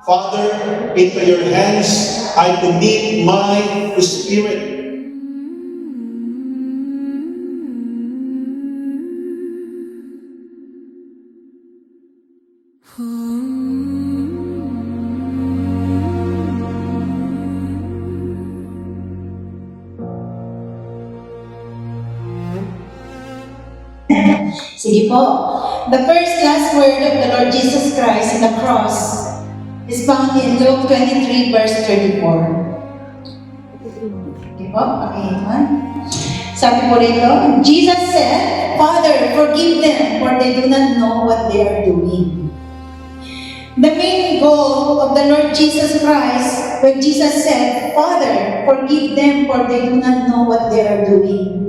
Father, into your hands I commit my spirit. Sige po. The first last word of the Lord Jesus Christ on the cross is found in Luke 23 verse 34. Sige po, pakihingan. Sabi po rito, Jesus said, Father, forgive them, for they do not know what they are doing. The main goal of the Lord Jesus Christ, when Jesus said, Father, forgive them, for they do not know what they are doing.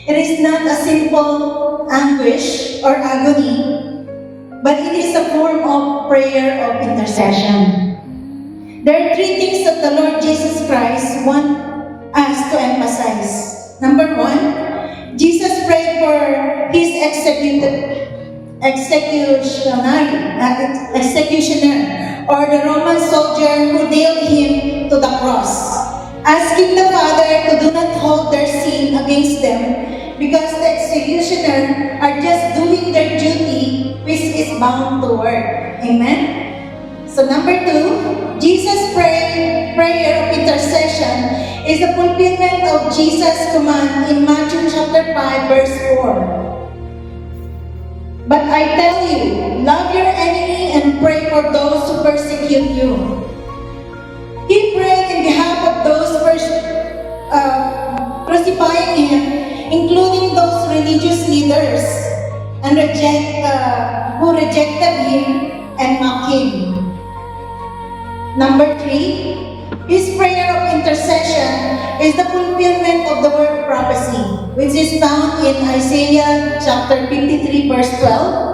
It is not a simple anguish or agony, but it is a form of prayer of intercession. There are three things that the Lord Jesus Christ wants us to emphasize. Number one, Jesus prayed for his executioner, or the Roman soldier who nailed him to the cross, asking the Father to do not hold their sin against them, because the executioner are just doing their duty, which is bound to work. Amen? So number two, Jesus' prayer of intercession is the fulfillment of Jesus' command in Matthew chapter 5, verse 4. But I tell you, love your enemy and pray for those who persecute you. He prayed in behalf of those crucifying him, including those religious leaders and who rejected him and mocked him. Number three, his prayer of intercession is the fulfillment of the word prophecy, which is found in Isaiah chapter 53, verse 12.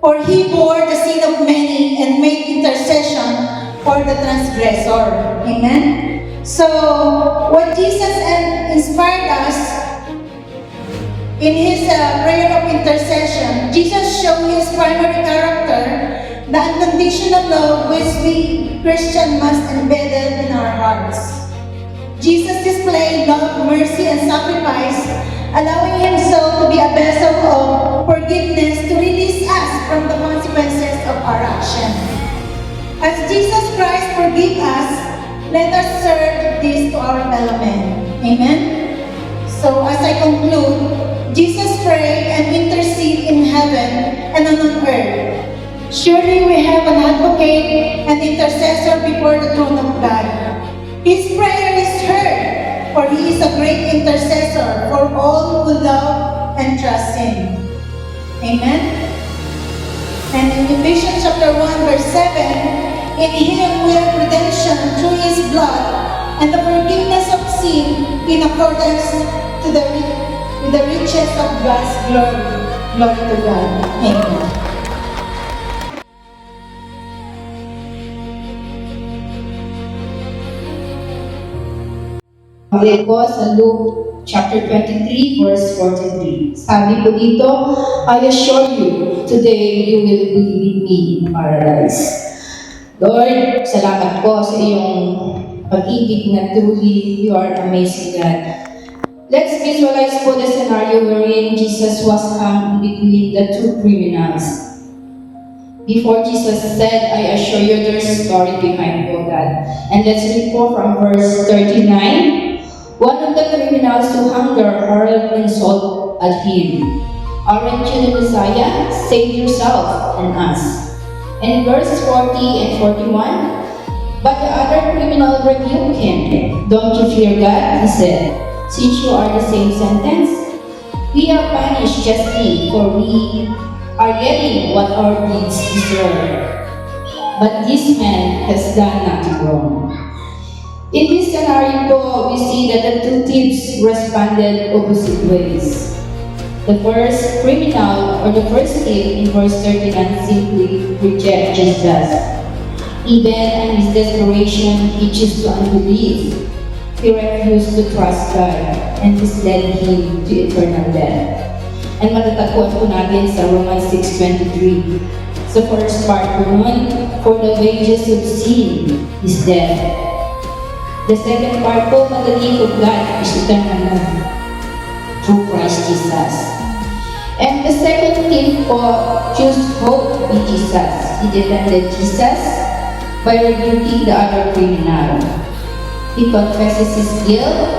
For he bore the sin of many and made intercession for the transgressor. Amen? So, what Jesus inspired us in his prayer of intercession, Jesus showed his primary character, the unconditional love which we Christians must embed in our hearts. Jesus displayed love, mercy, and sacrifice, allowing himself to be a vessel of forgiveness to release us from the consequences of our action. As Jesus Christ forgives us, let us serve this to our fellow men. Amen? So as I conclude, Jesus prayed and interceded in heaven and on earth. Surely we have an advocate and intercessor before the throne of God. His prayer is heard, for he is a great intercessor for all who love and trust him. Amen? And in Ephesians chapter 1, verse 7, in him we have redemption through his blood and the forgiveness of sin in accordance with the riches of God's glory. Glory to God. Amen. Ulit po sa Luke chapter 23, verse 43. Sabi po dito, I assure you, today you will be with me in paradise. Lord, salamat po sa iyong pag-ibig na truly you are amazing God. Let's visualize po the scenario wherein Jesus was hung between the two criminals. Before Jesus said, I assure you there's a story behind all that. And let's read po from verse 39. One of the criminals who hung there hurled insult at him. Aren't you the Messiah? Save yourself and us. And verse 40 and 41, but the other criminal rebuked him. Don't you fear God? He said, since you are the same sentence, we are punished justly, for we are getting what our deeds deserve. But this man has done nothing wrong. In this scenario po, we see that the two thieves responded opposite ways. The first criminal or the first thief in verse 39 simply rejects Jesus. Even in his desperation, he chose to unbelief. He refused to trust God, and this led him to eternal death. And matatagpuan po natin sa Romans 6:23. Sa first part po nun, For the wages of sin is death. The second part po, the gift of God is eternal life through Christ Jesus. And the second thing po, choose hope in Jesus. He defended Jesus by rebuking the other criminal. He confesses his guilt,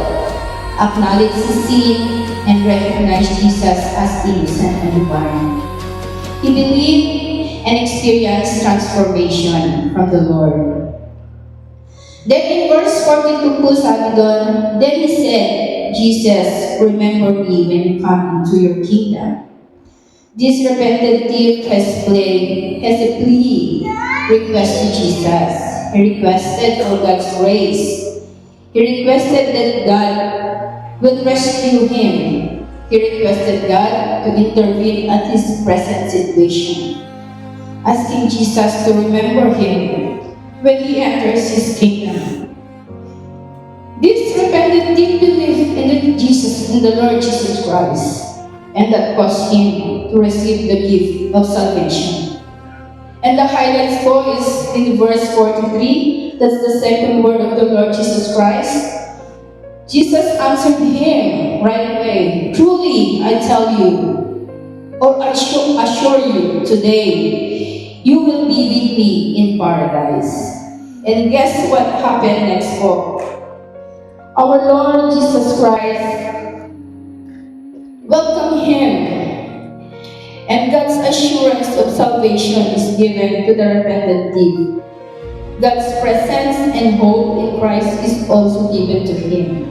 acknowledges his sin, and recognized Jesus as innocent and divine. He believed and experienced transformation from the Lord. Then in verse 42 po sabi doon, then he said, Jesus, remember me when you come into your kingdom. This repentant thief has a plea request to Jesus. He requested for God's grace. He requested that God will rescue him. He requested God to intervene at his present situation, asking Jesus to remember him when he enters his kingdom. This repentant thief believed in the Lord Jesus Christ, and that caused him to receive the gift of salvation. And the highlights po is in verse 43, that's the second word of the Lord Jesus Christ. Jesus answered him right away, truly I tell you, or I assure you today, you will be with me in paradise. And guess what happened next po? Our Lord Jesus Christ welcomed him, and God's assurance of salvation is given to the repentant thief. God's presence and hope in Christ is also given to him.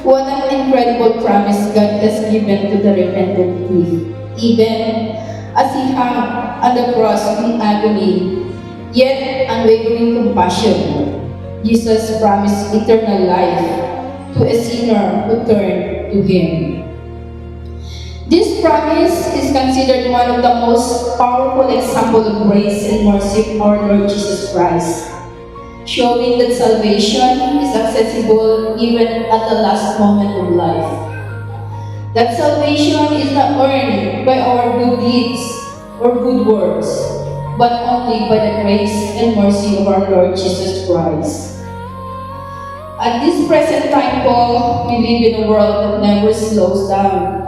What an incredible promise God has given to the repentant thief, even as he hung on the cross in agony, yet unwavering compassion. Jesus promised eternal life to a sinner who turned to him. This promise is considered one of the most powerful examples of grace and mercy of our Lord Jesus Christ, showing that salvation is accessible even at the last moment of life. That salvation is not earned by our good deeds or good works, but only by the grace and mercy of our Lord Jesus Christ. At this present time po, we live in a world that never slows down.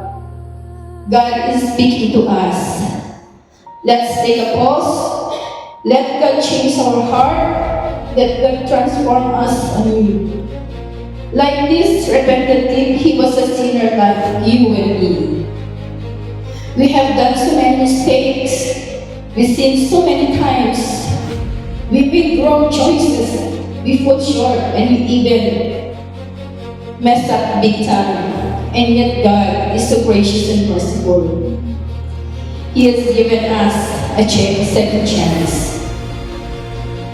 God is speaking to us. Let's take a pause. Let God change our heart. Let God transform us anew. Like this repentant thief, he was a sinner like you and me. We have done so many mistakes. We sin so many times. We make wrong choices. We fall short and we even mess up big time. And yet God is so gracious and merciful. He has given us a second chance.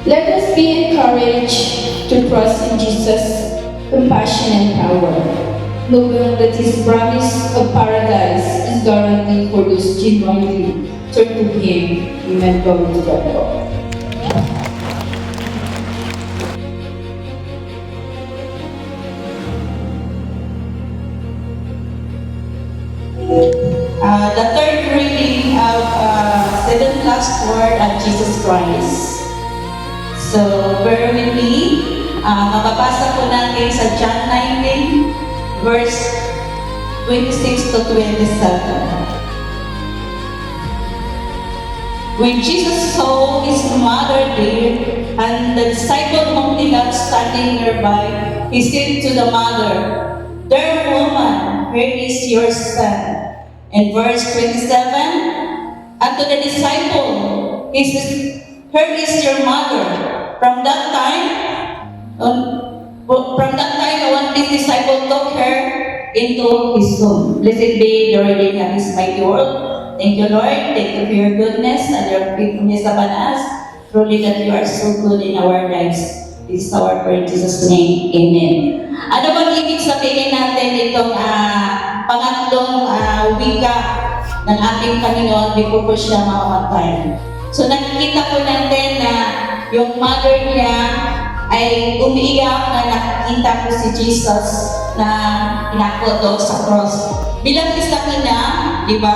Let us be encouraged to trust in Jesus' compassion and power, knowing that His promise of paradise is guaranteed for those genuinely turn to Him. Amen. Glory to God. The third reading of seventh last word of Jesus Christ. So, bear with me. Mababasa po natin sa John 19, verse 26 to 27. When Jesus saw his mother there, and the disciple whom he loved standing nearby, he said to the mother, "Dear woman, here is your son." In verse 27, and to the disciple, he says, "Here is your mother." From that time, on this disciple took her into his home. Blessed be the reading of His mighty word. Thank you, Lord. Thank you for your goodness and your faithfulness upon us. Truly that you are so good in our lives. This is our prayer in Jesus' name. Amen. Ano bang ibig sabihin natin itong pangatlong wika ng ating Panginoon before po siya mamamatay? So nakikita po natin na yung mother niya ay umiiyak na nakikita po si Jesus na inako doon sa cross. Bilang isa ina, di ba?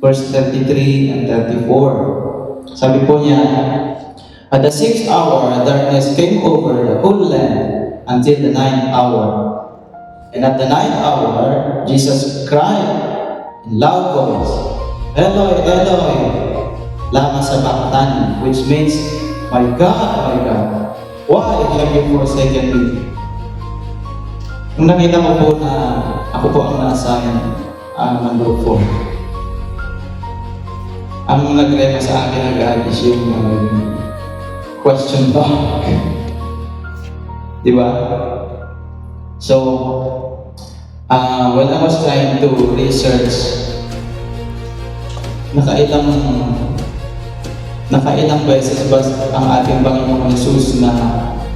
verse 33 and 34. Sabi po niya, at the 6th hour, darkness came over the whole land until the 9th hour. And at the 9th hour, Jesus cried in loud voice, Eloi, Eloi, lama sabachthani, which means, my God, why have you forsaken me? Nung nakita ko po na ako po ang na-assign, number 4. Ang nag-rema sa akin agad is yung question mark. Di ba? So, when I was trying to research, nakailang beses ba ang ating Panginoong Jesus na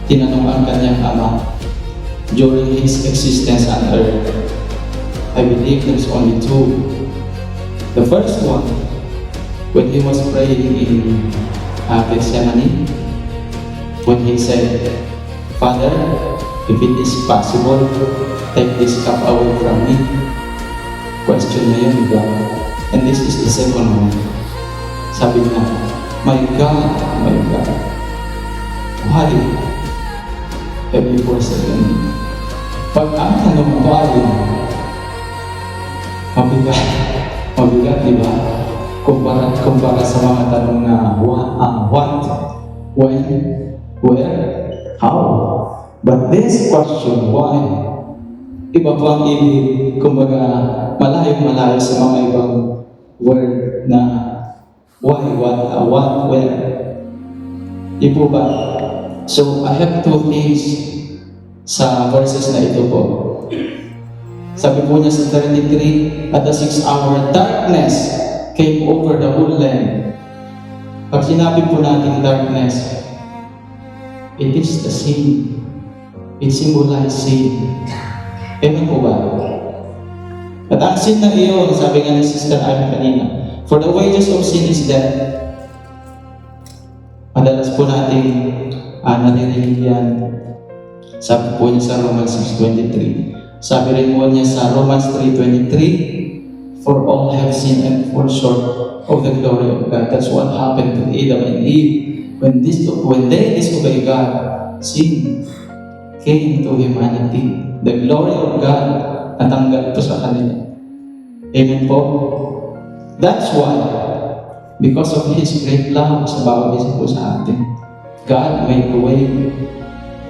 tinanong ang kanyang ama during His existence on earth? I believe there's only 2. The first one, when He was praying in Gethsemane, when He said, Father, if it is possible, take this cup away from me. Question niya yun, diba? And this is the second one. Sabi niya, my God, why have you forsaken me? Pag ang tanong ko ay, mabigat, diba? Kumpara sa mga tanong na what, when, where, how. But this question, why? Iba po ang ibig, kumbaga, malayo-malayo sa mga ibang word na why, what, where. Di po ba? So, I have 2 things sa verses na ito po. Sabi po niya sa 33, at the 6th hour, darkness came over the whole land. Pag sinabi po natin darkness, it is the sin. It symbolizes sin. Ewan po ba? At ang sin na iyon, sabi nga ni Sister Ivy kanina, for the wages of sin is death. Madalas po natin naririnig yan. Sabi po niya sa Romans 6:23. Sabi rin po niya sa Romans 3:23, for all have sinned and fall short of the glory of God. That's what happened to Adam and Eve. When they disobeyed God, sin came to humanity. The glory of God natanggal po sa kanila. Amen po? That's why, because of His great love sa bawat isa po sa atin, God made a way,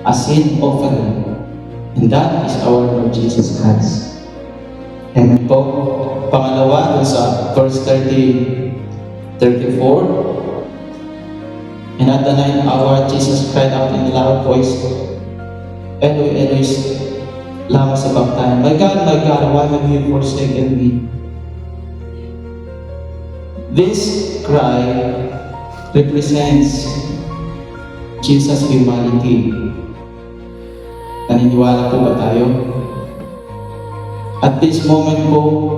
a sin offering. And that is our Lord Jesus Christ. Amen po? Pangalawa, dun sa verse 34, and at the 9th hour, Jesus cried out in a loud voice, Eloi, Eloi, lama sabachthani, my God, why have you forsaken me? This cry represents Jesus' humanity. Naniniwala po ba tayo? At this moment po,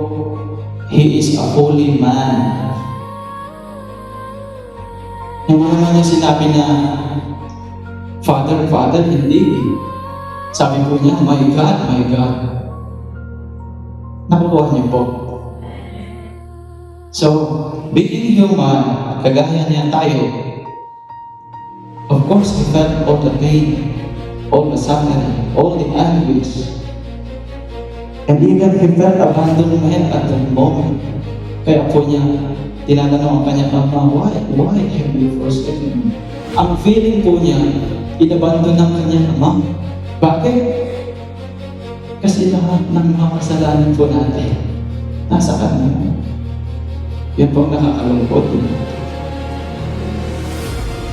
He is a holy man. Hindi naman niya sinabi na, Father, hindi. Sabi po niya, my God. Nakukuha niyo po. So, being human, kagaya niya tayo, of course, He felt all the pain, all the suffering, all the anguish. And even He felt abandonment at that moment. Kaya po niya, tinatanong ang kanyang ama, why have you forsaken me? Ang feeling po niya, inabandon ng kanyang ama. Bakit? Kasi lahat ng mga kasalanan po natin, nasa kanya. Yan po ang nakakalungkot.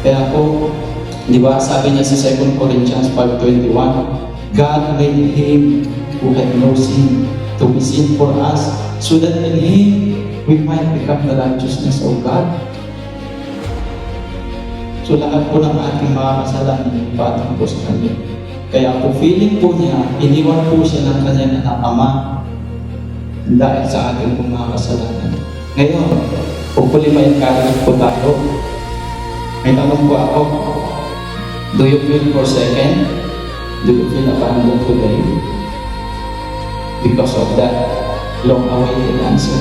Kaya po, di ba, sabi niya sa 2 Corinthians 5:21, God made Him who had no sin to be sin for us, so that in Him we might become the righteousness of God. So lahat po ng ating mga kasalanan, patong po sa Kanya. Kaya po feeling po niya, iniwan po siya ng kanyang ama dahil sa ating pong mga kasalanan. Ngayon, hopefully may encourage po tayo. May tanong po ako, do you feel forsaken? Do you feel abandoned today? Because of that long-awaited answer.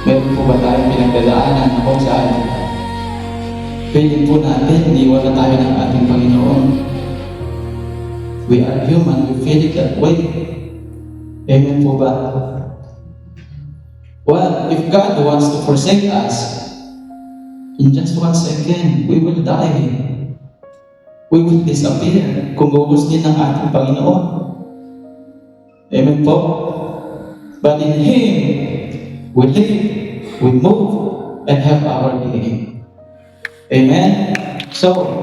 Meron po ba tayong pinagdadaanan na kung saan feeling po natin, iniwan na tayo ng ating Panginoon? We are human, we feel it that way. Amen po ba? Well, if God wants to forsake us, in just 1 second, we will die. We will disappear kung gugustuhin ng ating Panginoon. Amen po? But in Him, we live, we move, and have our being. Amen? So,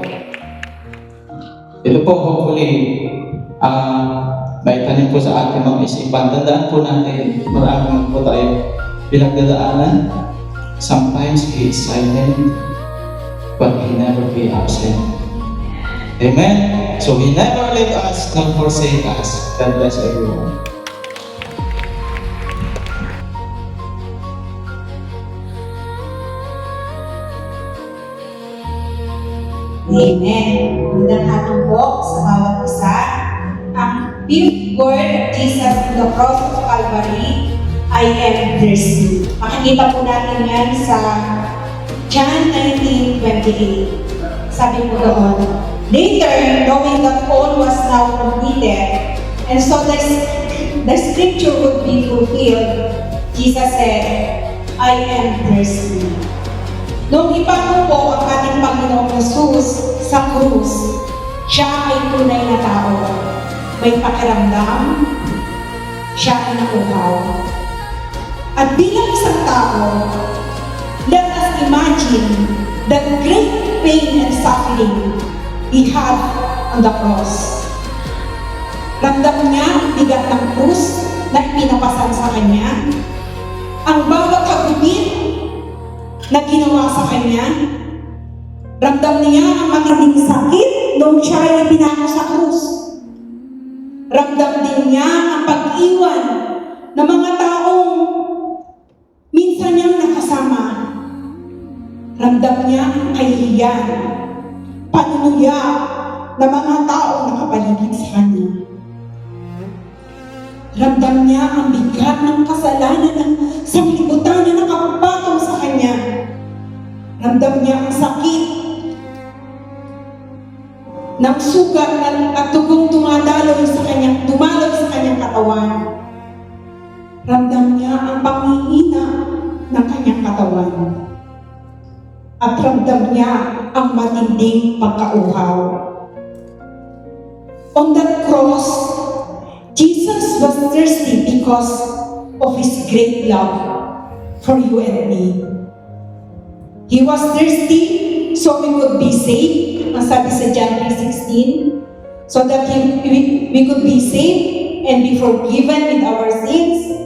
ito po hopefully, may tanim po sa ating mga isipan. Tandaan po natin, marami po tayo pinagdadaanan. Sometimes He is silent, but He never be absent. Amen? So He never leave us nor forsake us. God bless everyone. Amen. Magandang hapon po sa bawat isa. Ang fifth word of Jesus on the cross of Calvary, I am thirsty. Makikita po natin yan sa John 19:28. Sabi po doon, later, knowing that all was now completed, and so the scripture would be fulfilled, Jesus said, I am thirsty. Nung ipango po ang ating Panginoong Jesus sa krus, siya ay tunay na tao. May pakiramdam, siya ay nauhaw. At bilang isang tao, let us imagine the great pain and suffering He had on the cross. Ramdam niya ang bigat ng krus na ipinapasan sa Kanya. Ang bawat hagupit na ginawa sa Kanya. Ramdam niya ang matinding sakit nung siya ay pinako sa krus. Ramdam din niya ang pag-iwan ng mga taong minsan niyang nakasama. Ramdam niya ang kahihiyan, panunuya ng mga taong nakapaligid sa Kanya. Ramdam niya ang bigat ng kasalanan ng sanglibutan na nakapatong sa Kanya. Ramdam niya ang sakit ng sugat at tugong dumaloy sa kanyang katawan. Ramdam niya ang pangihina ng kanyang katawan. At ramdam niya ang matinding pagkauhaw. On that cross, Jesus was thirsty because of His great love for you and me. He was thirsty so we could be saved, ang sabi sa John 3:16, so that we could be saved and be forgiven with our sins.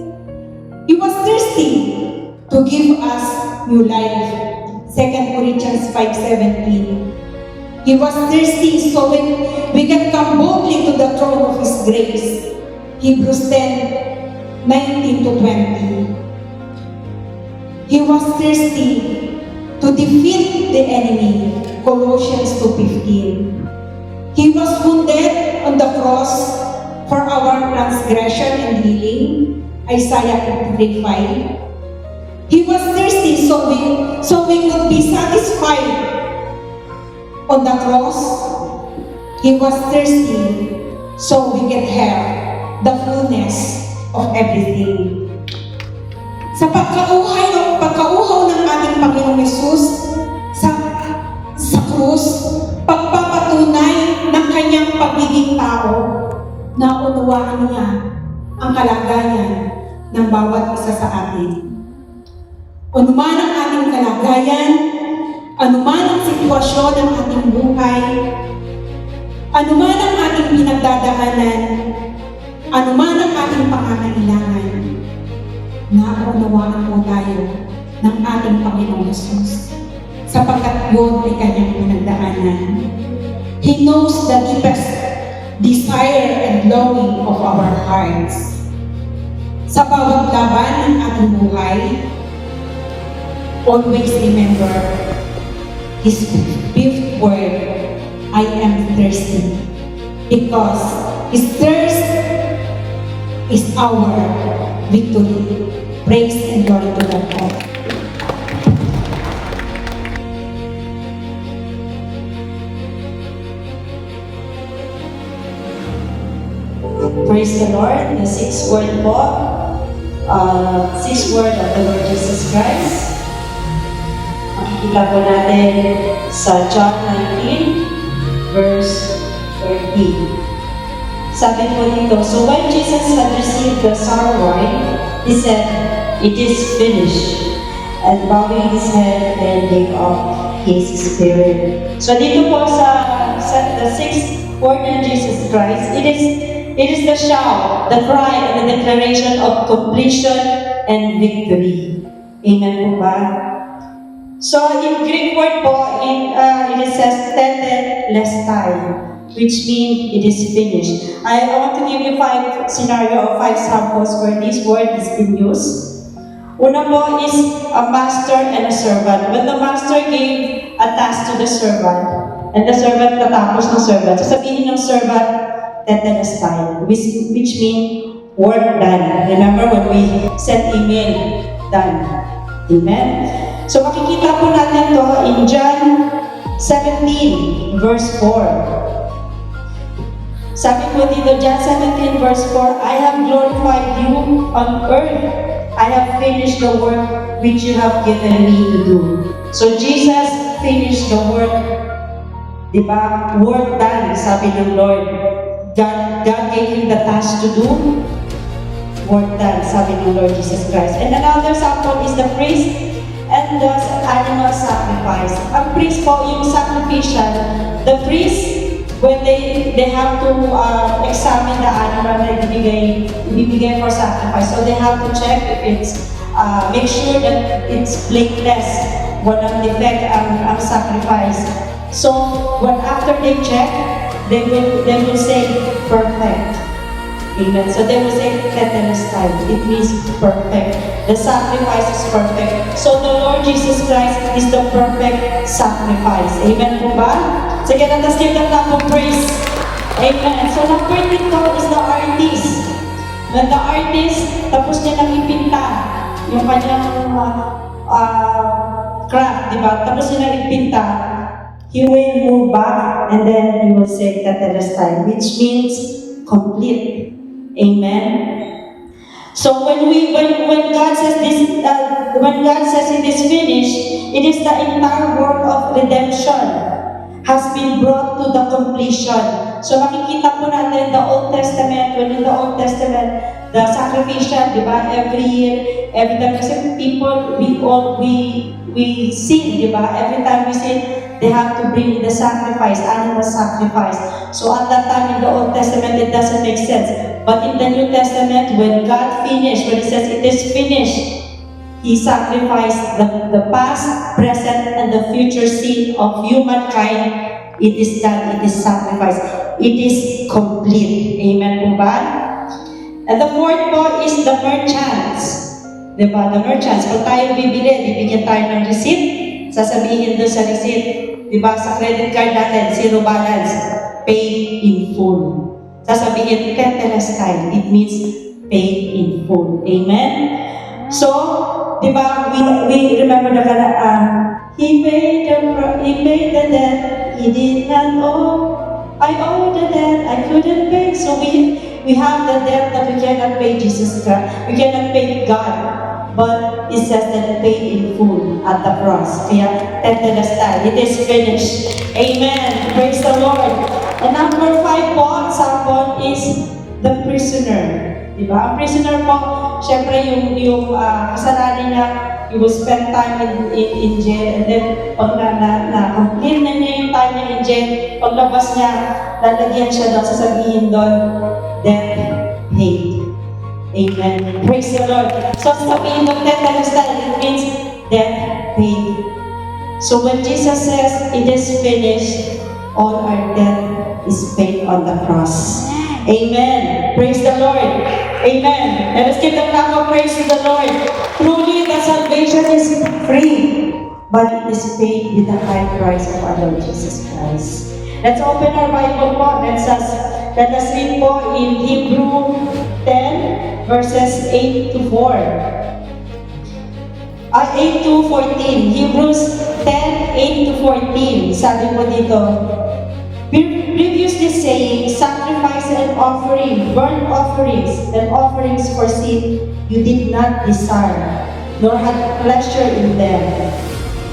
He was thirsty to give us new life, 2 Corinthians 5:17. He was thirsty so we can come boldly to the throne of His grace, Hebrews 10:19-20. He was thirsty to defeat the enemy, Colossians 2:15. He was wounded on the cross for our transgression and healing, Isaiah 53:5. He was thirsty so we could be satisfied on the cross. He was thirsty so we can have the fullness of everything. Sa pagkauhaw ng ating Panginoong Hesus sa krus, pagpapatunay ng kanyang pagiging tao, na unawaan niya ang kalagayan ng bawat isa sa atin. Anuman ang ating kalagayan, anuman ang sitwasyon ng ating buhay, anuman ang ating pinagdadaanan, anuman ang ating pangangailangan, naunawaan po tayo ng ating Panginoong Hesus, sapagkat yun ay kanyang pinagdaanan. He knows the deepest desire and longing of our hearts. Sa bawat laban ng ating buhay, always remember His fifth word, I am thirsty, because His thirst is our victory. Praise and glory to God. Praise the Lord. The sixth word po, sixth word of the Lord Jesus Christ. Makikita po natin sa John 19, verse 13. Sabi po dito, so when Jesus had received the sour wine, he said, "It is finished," and bowing his head and gave up his spirit. So dito po sa the sixth word of Jesus Christ, it is the shout, the cry, and the declaration of completion and victory. Amen po ba? So in Greek word po, it says tetelestai, which means it is finished. I want to give you 5 samples where this word is being used. Una po is a master and a servant. When the master gave a task to the servant, and the servant natapos ng servant, sasabihin ng servant, tetelestai, which means work done. Remember when we sent email, done. Amen? So makikita po natin to in John 17, verse 4. Sabi po dito, John 17 verse 4, I have glorified you on earth. I have finished the work which you have given me to do. So Jesus finished the work. Diba? Work done, sabi ng Lord. God gave him the task to do. Work done, sabi ng Lord Jesus Christ. And another sample is the priest and the animal sacrifice. Ang priest po, yung sacrificial, the priest, when they have to examine the animal na ibibigay for sacrifice. So they have to check if it's, make sure that it's blameless, walang defect ang sacrifice. So when after they check, they will say perfect. Amen. So they will say tetelestai. It means perfect. The sacrifice is perfect. So the Lord Jesus Christ is the perfect sacrifice. Amen po ba? Sige, let us give them that praise. Amen. So number 3 is the artist. When the artist, tapos niya nang ipinta yung kanyang craft, di ba? Tapos niya nang ipinta, he will move back and then he will say tetelestai, which means complete. Amen. So when God says this, when God says it is finished, it is the entire work of redemption has been brought to the completion. So makikita po natin the Old Testament, when in the Old Testament, the sacrificial, di ba? Every year, every time kasi people, we sin, di ba? Every time we sin, they have to bring the sacrifice, animal sacrifice. So at that time in the Old Testament, it doesn't make sense. But in the New Testament, when God finished, when He says it is finished, He sacrificed the past, present, and the future sin of humankind. It is done, it is sacrificed. It is complete. Amen po ba? And the fourth po is the merchants. Diba? The merchants. Kung tayo bibili, bibigyan tayo ng receipt. Sasabihin doon sa receipt, diba? Sa credit card natin, zero balance, pay in full. Sasabihin, tetelestai. It means pay in full. Amen? So, diba, we remember the He paid the debt He did not owe. I owe the debt I couldn't pay. So we have the debt that we cannot pay Jesus God. We cannot pay God. But it says that paid in full at the cross. Kaya, tetelestai. It is finished. Amen. Praise the Lord. And number 5 po, example is the prisoner. Diba? Ang prisoner po, syempre yung kasalanan niya, he will spend time in jail, and then pag na-complete na niya yung time niya in jail, paglabas niya, lalagyan siya doon, sasabihin doon, death paid. Amen. Praise the Lord. So sabihin doon, tetelestai, it means death paid. So when Jesus says, it is finished, all our debt is paid on the cross. Amen. Praise the Lord. Amen. Let us give the clap of praise to the Lord. Truly, the salvation is free, but it is paid with the high price of our Lord Jesus Christ. Let's open our Bible po. Let us read po in Hebrew 10, verses 8 to 4. 8 to 14. Hebrews 10, 8 to 14. Sabi po dito, previously saying, sacrifice and offering, burnt offerings and offerings for sin, you did not desire, nor had pleasure in them,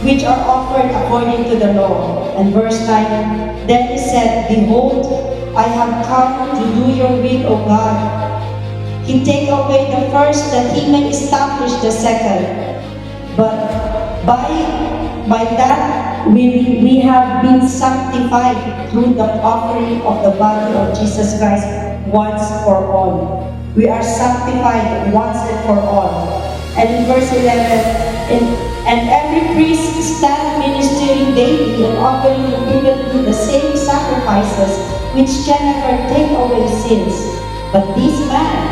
which are offered according to the law. And verse 9, then he said, behold, I have come to do your will, O God. He take away the first that he may establish the second. But by that we have been sanctified through the offering of the body of Jesus Christ once for all. We are sanctified once and for all. And in verse 11, and every priest stand ministering daily and offering repeatedly the same sacrifices which can never take away sins. But this man,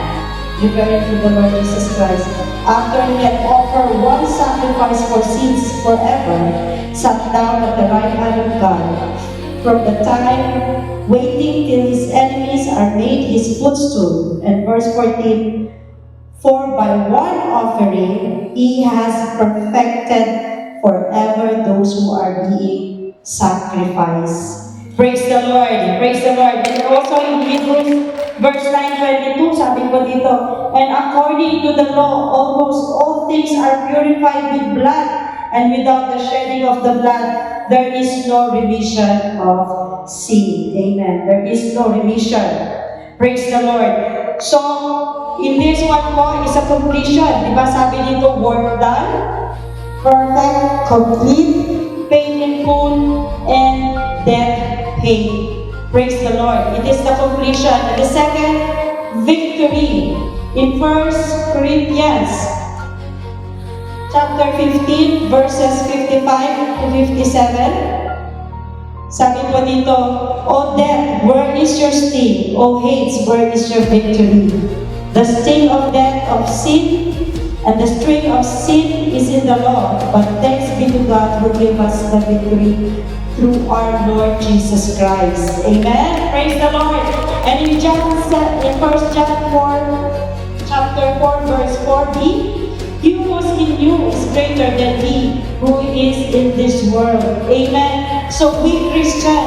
referring to the Lord Jesus Christ, after he had offered one sacrifice for sins forever, sat down at the right hand of God, from the time waiting till his enemies are made his footstool. And verse 14, for by one offering he has perfected forever those who are being sacrificed. Praise the Lord! Praise the Lord! And also in Hebrews verse 9:22, sabi ko dito, and according to the law, almost all things are purified with blood, and without the shedding of the blood, there is no remission of sin. Amen. There is no remission. Praise the Lord. So, in this one po is a completion. Diba sabi dito, work done, perfect, complete, paid in full, and debt paid. Praise the Lord. It is the completion. And the second, victory. In 1 Corinthians chapter 15, verses 55 to 57. Sabi po dito, O death, where is your sting? O Hades, where is your victory? The sting of death of sin and the sting of sin is in the law. But thanks be to God who gave us the victory through our Lord Jesus Christ. Amen? Praise the Lord. And in 1 John 4, chapter 4, verse 4b, he who is in you is greater than he who is in this world. Amen? So we Christian,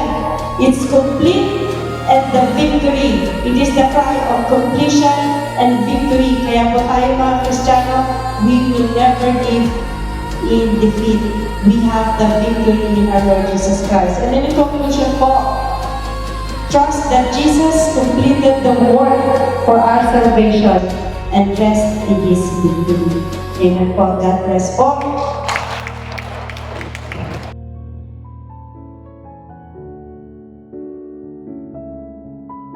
it's complete and the victory. It is the cry of completion and victory. Kaya po tayo mga Kristiyano, we will never live in defeat. We have the victory in our Lord Jesus Christ. And in conclusion po, trust that Jesus completed the work for our salvation and rest in His victory. Amen po. God bless po.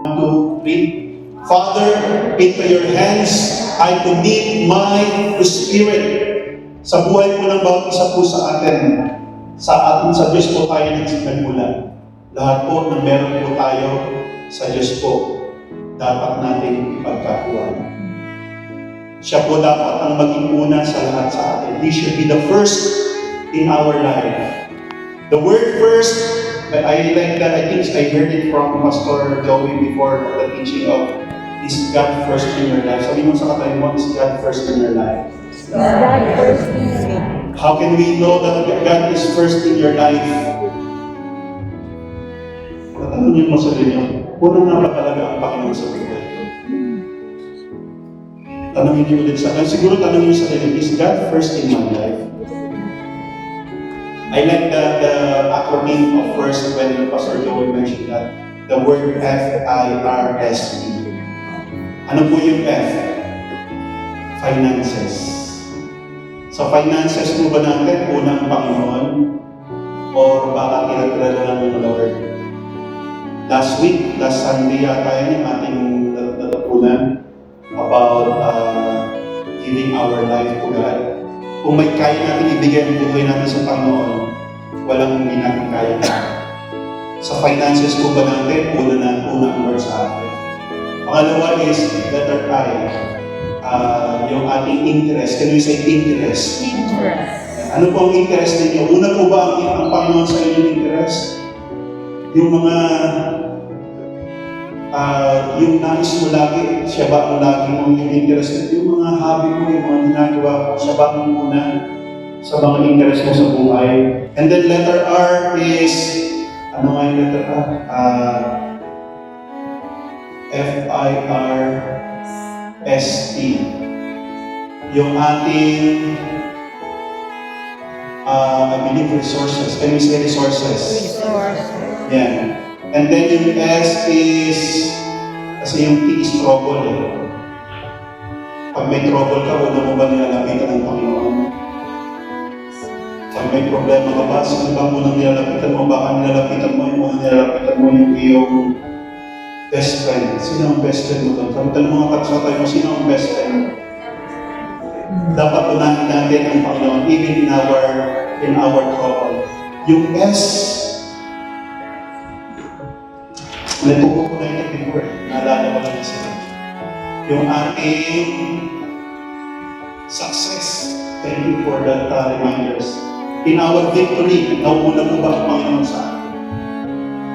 1, 2, 3. Father, into your hands I commit my spirit. Sa buhay po ng bawat isa po sa atin, sa Diyos po tayo nagsimula. Lahat po na meron po tayo sa Diyos po, dapat natin ipagkakuha. Siya po dapat ang maging una sa lahat sa atin. He should be the first in our life. The word first, I like that. I think I heard it from Pastor Joey before the teaching of is God first in your life. Sabi mo sa katabi mo, is God first in your life? How can we know that God is first in your life? Tatanungin mo sa inyo, unang nga ba talaga ang Panginoon sa buhay? Tanungin niyo ulit sa akin. Siguro tanungin niyo sa inyo, is God first in my life? I like the acronym of first when Pastor Joey mentioned that. The word F-I-R-S-T. Ano po yung F? Finances. Sa finances po ba natin, unang Panginoon? Or baka tira-tira lang ng Lord? Last Sunday yata yun yung ating natutunan about giving our life to God. Kung may kaya natin ibigay ang buhay natin sa Panginoon, walang hindi natin kaya. Sa finances po ba natin, una ang Lord sa atin. Pangalawa is, letter I, yung ating interest. Can we say interest? Ano po ang interest ninyo? Una po ba ang Panginoon sa inyong interest? Yung mga, yung nais mo lagi, siya ba ang lagi mong yung interest? Yung mga hobby mo, yung mga ginagawa mo, siya ba ang muna? sa mga interest mo sa buhay. And then letter R is, ano nga yung letter R? FIRST. Yung ating, I believe, resources. Can we say resources? Yan. And then yung S is, kasi yung T is trouble eh. Pag may trouble ka, una mo ba nilalapitan ng Panginoon? Pag may problema ka ba, sino ba munang nilalapitan mo? Baka nilalapitan mo yung unang nilalapitan mo yung iyong best friend. Sino ang best friend mo doon? Samantal mga katsatay mo, sino ang best friend mo? Dapat unahin natin ang Panginoon even in our trouble. Yung S, natuko ko na ito before, naalala ko lang kasi. Yung ating success. Thank you for that reminders. In our victory, nauuna po ba ang Panginoon sa atin?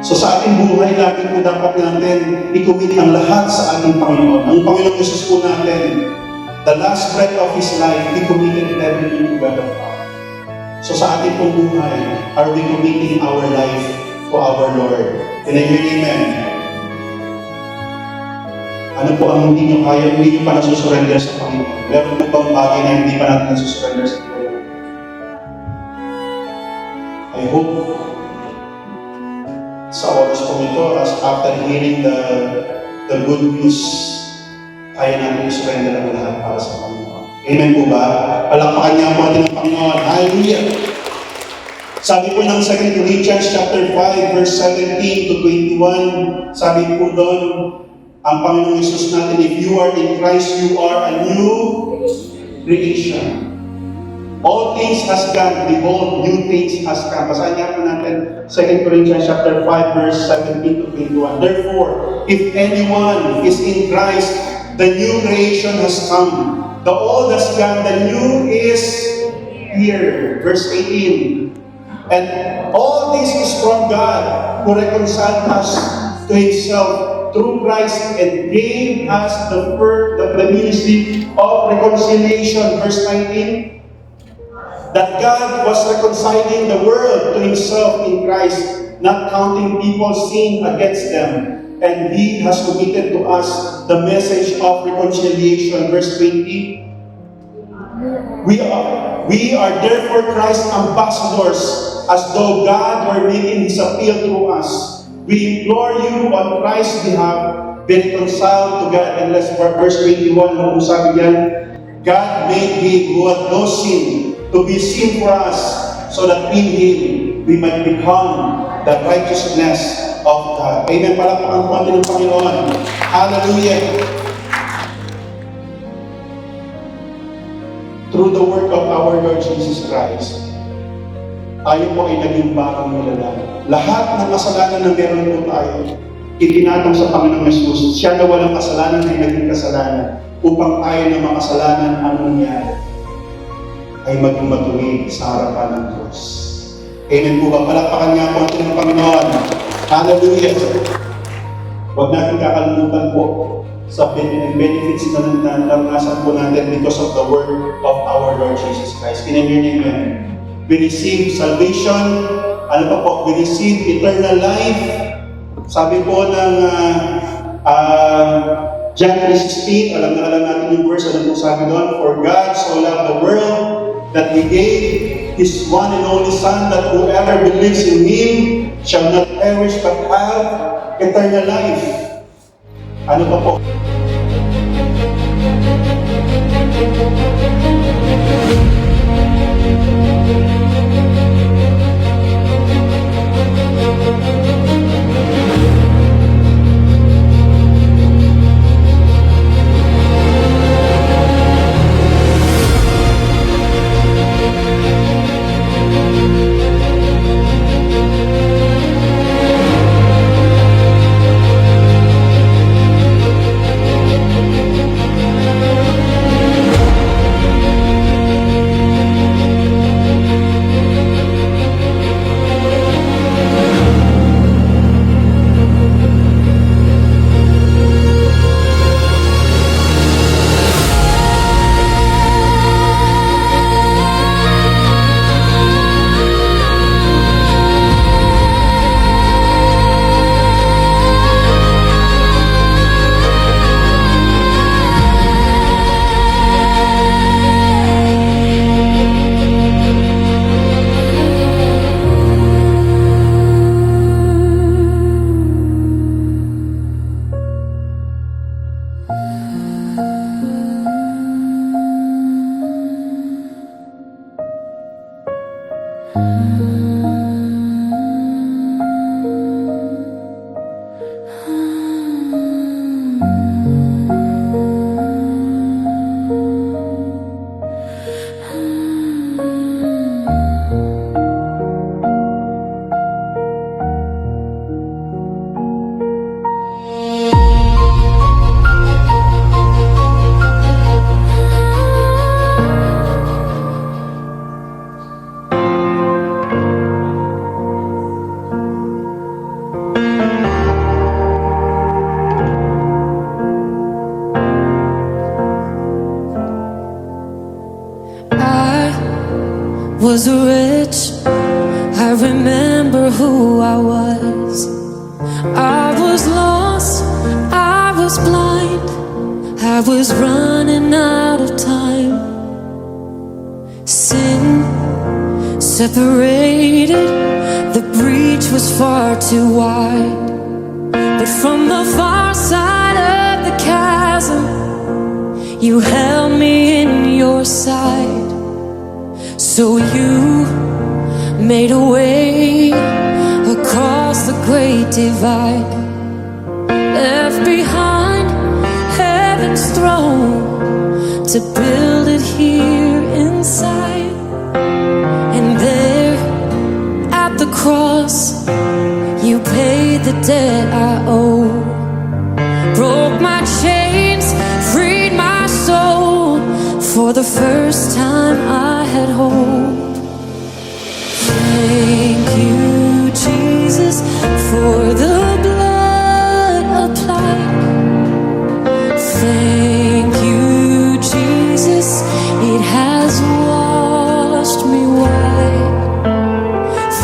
So sa ating buhay, lagi po dapat natin i-commit ang lahat sa ating Panginoon. Ang Panginoon Jesus po natin, the last breath of His life, He committed everything to God the Father. So sa ating pong buhay, are we committing our life to our Lord? Can I hear amen? Ano po ang hindi nyo kaya, hindi nyo pa nasusurrender sa Panginoon? Meron po bang bagay na hindi pa natin nasusurrender sa Panginoon? I hope sa oras po ito, as after hearing the good news, kaya natin i-surrender ang lahat para sa Panginoon. Amen po ba? Palakpakan niya po natin ang Panginoon. Hallelujah! Sabi po ng 2 Corinthians chapter 5, verse 17 to 21, sabi po doon, ang Panginoong Jesus natin, if you are in Christ, you are a new creation. All things has come, behold, new things has come. Basahin niya po natin 2 Corinthians chapter 5, verse 17 to 21. Therefore, if anyone is in Christ, the new creation has come. The old has gone, the new is here. Verse 18. And all this is from God, who reconciled us to Himself through Christ and gave us the ministry of reconciliation. Verse 19. That God was reconciling the world to Himself in Christ, not counting people's sin against them. And He has committed to us the message of reconciliation. Verse 20. We are therefore Christ's ambassadors, as though God were making His appeal through us. We implore you on Christ's behalf, be reconciled to God. And let's verse 21, ano sabi yan? God made Him who had no sin to be sin for us, so that in Him we might become the righteousness of God. Amen. Palakpakan po natin ng Panginoon. Hallelujah. Through the work of our Lord Jesus Christ, tayo po ay naging bagong nilalang. Lahat ng kasalanan na meron po tayo, itinatong sa Panginoong Jesus. Siya na walang kasalanan ay naging kasalanan, upang tayo na makasalanan ang nangyari ay maging matuwid sa harapan ng Diyos. Amen po ba? Palakpakan nga po natin ng Panginoon. Hallelujah! Huwag natin kakalimutan po sa benefits na naranasan po natin because of the work of our Lord Jesus Christ. Kinaminin niyo. We receive salvation. Ano pa po? We receive eternal life. Sabi po ng John 3:16, alam natin yung verse, ano po sabi doon? For God so loved the world that He gave His one and only Son, that whoever believes in Him shall not perish but have eternal life. Ano pa po? was rich, I remember who I was. I was lost, I was blind, I was running out of time. Sin separated, the breach was far too wide. But from the far side of the chasm, you held me in your sight. So you made a way across the great divide, left behind heaven's throne to build it here inside. And there at the cross, you paid the debt I owe, broke my chains, freed my soul. For the first time I had hope. Thank you, Jesus, for the blood applied. Thank you, Jesus, it has washed me white.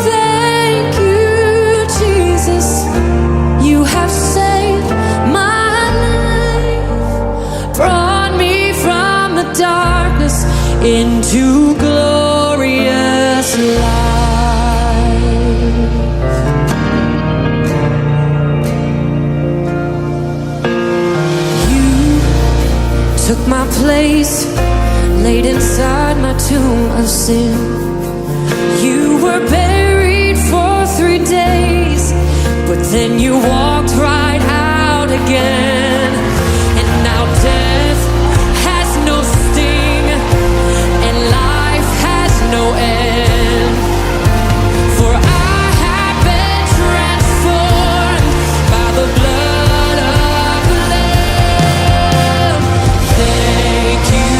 Thank you, Jesus, you have saved my life, brought me from the darkness into glorious light. You took my place, laid inside my tomb of sin. You were buried for 3 days, but then you walked right out again. And now death has no sting, and life has no end. For I have been transformed by the blood of the Lamb. Thank you,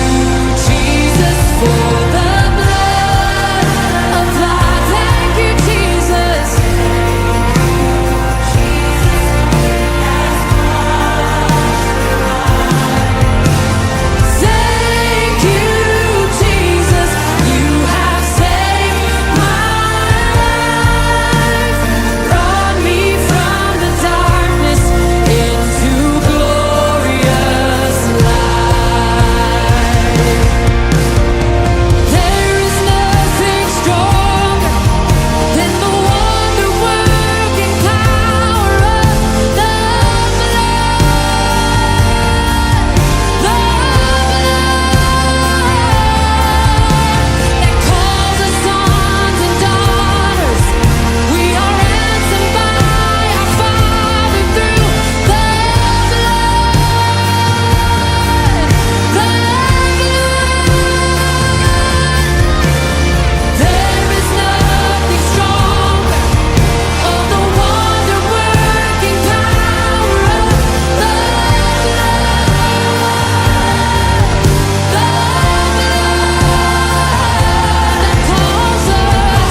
Jesus, for the blood applied. Thank you, Jesus. Thank you, Jesus, you have saved my life, brought me from the darkness into glorious light. There is nothing stronger than the wonder-working power of the blood. That calls us sons and daughters. We are ransomed by our Father through the blood. There is nothing stronger of the wonder-working power of the that calls us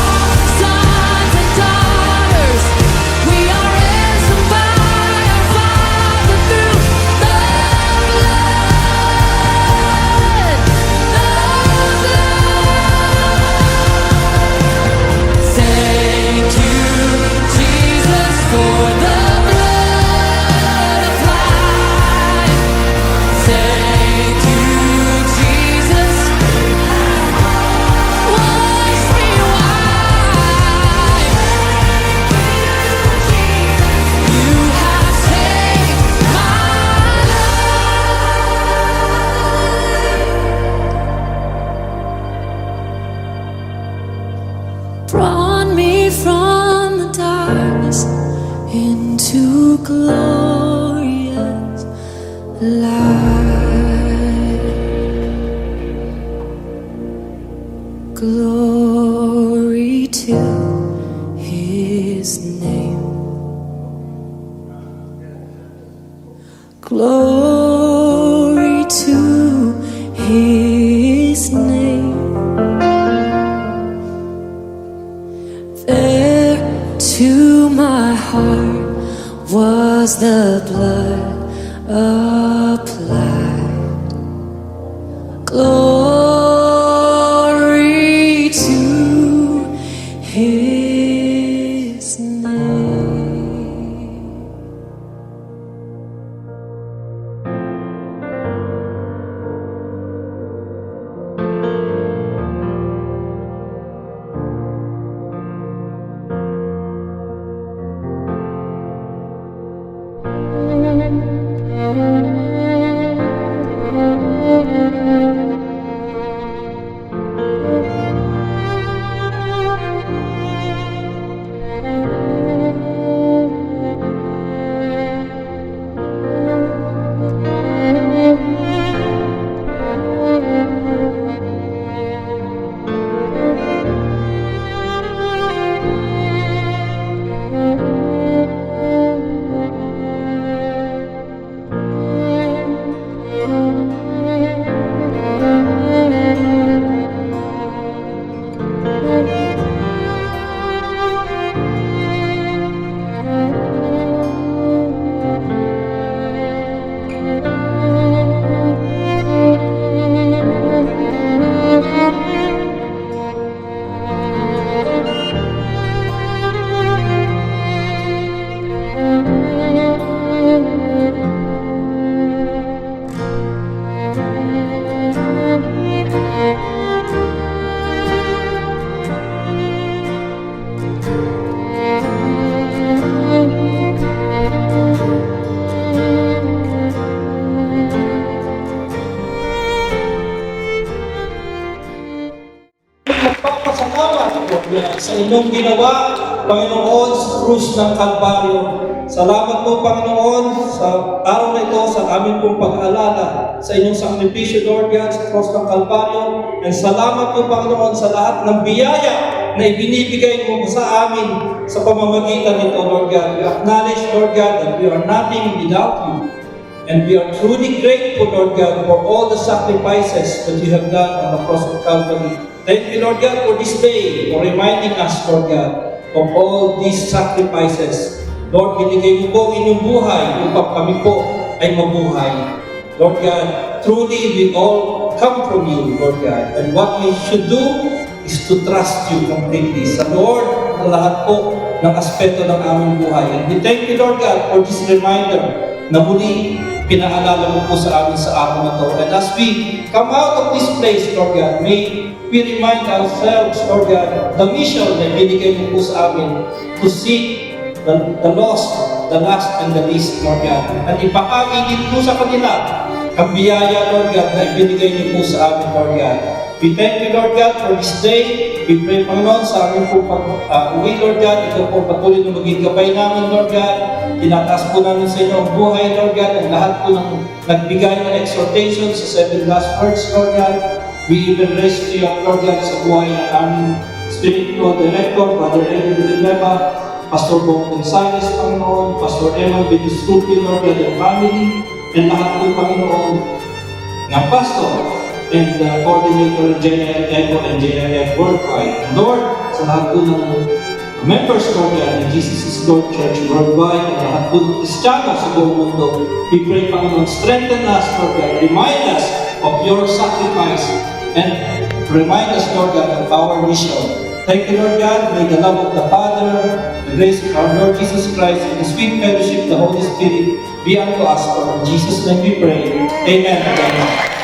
sons and daughters. We are ransomed by our Father through the blood. Thank you, Jesus, for the blood applied. Thank you, Jesus, wash me white. You have saved my life, brought me from the darkness into glorious light. Glory to His name. Glory to His name. There to my heart was the blood applied. Glory to Magpapasalamat po sa inyong ginawa, Panginoon, sa krus ng Kalbaryo. Salamat po, Panginoon, sa araw na ito, sa amin pong pag-aalala sa inyong sakripisyo, Lord God, sa krus ng Kalbaryo. And salamat po, Panginoon, sa lahat ng biyaya na ibinibigay mo sa amin sa pamamagitan nito, Lord God. We acknowledge, Lord God, that we are nothing without you. And we are truly grateful, Lord God, for all the sacrifices that you have done on the cross of Calvary. Thank you, Lord God, for this day, for reminding us, Lord God, of all these sacrifices. Lord, binigay mo po ang inyong buhay upang kami po ay mabuhay. Lord God, truly we all come from you, Lord God. And what we should do is to trust you completely. Sa Lord, na lahat po ng aspeto ng aming buhay. And we thank you, Lord God, for this reminder na muli pinaalala mo po sa amin sa araw na to. And as we come out of this place, Lord God, may we remind ourselves, Lord God, the mission na binigay mo po sa amin to seek the lost, the last, and the least, Lord God. At ipahagi din po sa kanila ang biyaya, Lord God, na ibinigay niyo po sa amin, Lord God. We thank you, Lord God, for this day. We pray, Panginoon, sa amin po pag-uwi, Lord God. Ito po patuloy na maging gabay namin, Lord God. Tinataas po namin sa inyo ang buhay, Lord God, ang lahat po ng nagbigay ng exhortation sa 7 last words, Lord God. We even raise to you, Lord God, sa buhay ng aming spiritual director, Brother Edwin Villanueva, Pastor Bong Gonzales, Panginoon, Pastor Emma Bidustuti, Lord God, and family, and lahat po, Panginoon, ng Pastor, and the coordinator ng JIF Echo and JIF Worldwide. And Lord, sa lahat po ng members, Lord God, ng Jesus is Lord Church Worldwide, and lahat po ng Kristiyano sa buong mundo, we pray, Panginoon, strengthen us, Lord God, remind us of your sacrifice, and remind us, Lord God, of our mission. Thank you, Lord God. May the love of the Father, the grace of our Lord Jesus Christ, and the sweet fellowship of the Holy Spirit be unto us. For in Jesus' name we pray. Amen. Amen.